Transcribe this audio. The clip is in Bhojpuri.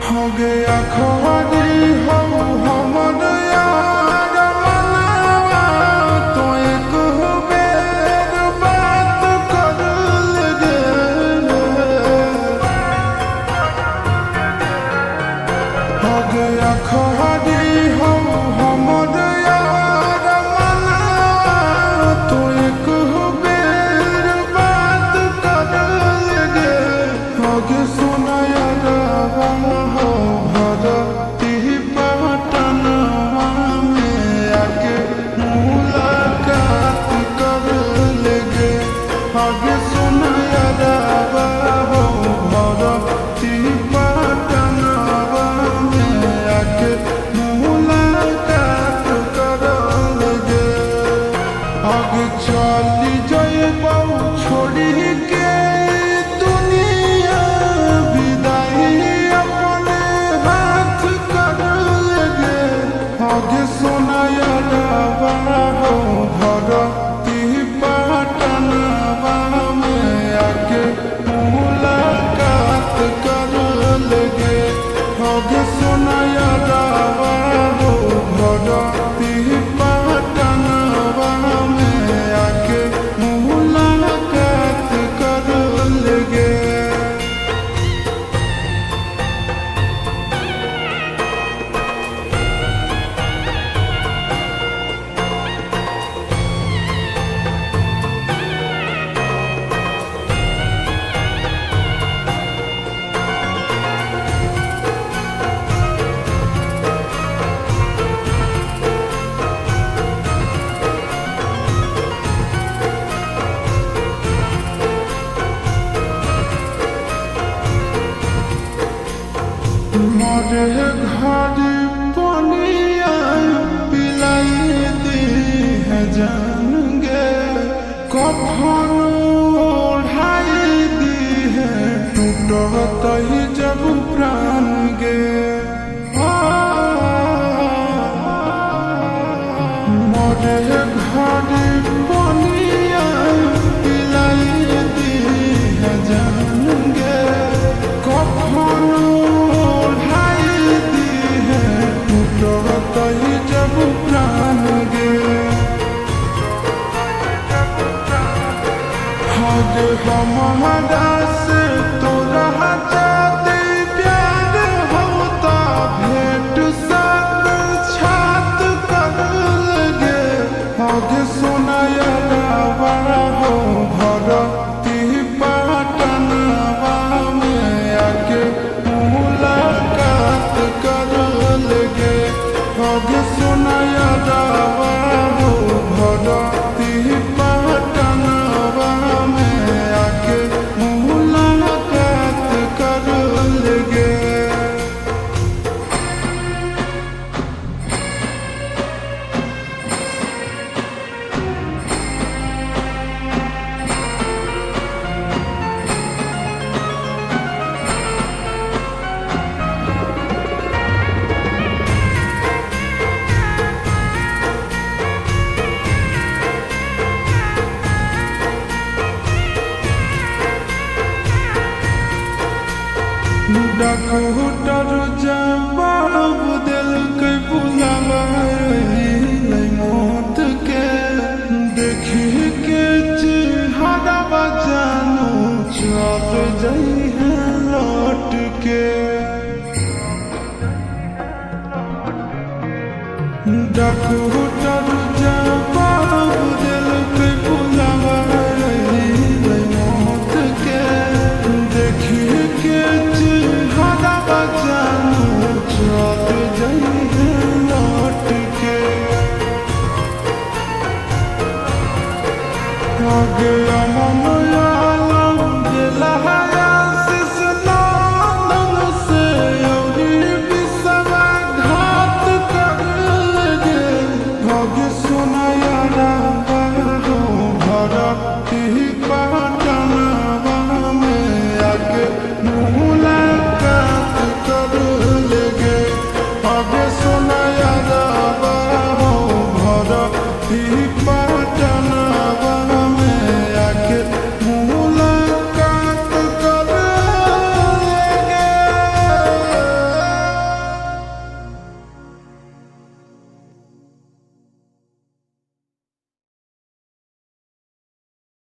हो गया खोरी हो हमर यार मनावा तो एक बेर बात कर लगे हो गया खोरी हो हमर यार मनावा तो एक बेर बात कर लगे हो गया सुना यार आगे सुना यारा हो भरती पटनवा में आके मुलाकात कर लगे आगे चली जाइबो छोड़ी के दुनिया विदाई अपने हाथ कर लगे आगे सुना यारा हो भरती पटनवा में आके मुलाकात कर लगे आगे सुना यारा हो भरती पटनवा में आके मुलाकात कर लगे मोरे घर पनिया पिलाई दी है जान गे कफन ओढ़ाई दी है टूटत ही जब प्राण गे मोरे घर पनिया पिलाई दी है जान गे कफन जब प्राण गे हगे हमारा से तोरा जाते प्यार होता भेंट साक्षात कर लगे हगे सुना यारा हो भरती पटनवा में आके मुलाकात कर लगे आगे सुना यारा हो भरती पटनवा में आके मुलाकात कर लगे डॉक्टर जवाब दिल के बुलावा मौत के देखी के चेहरा जानू चल जाई है लौट के डॉक्टर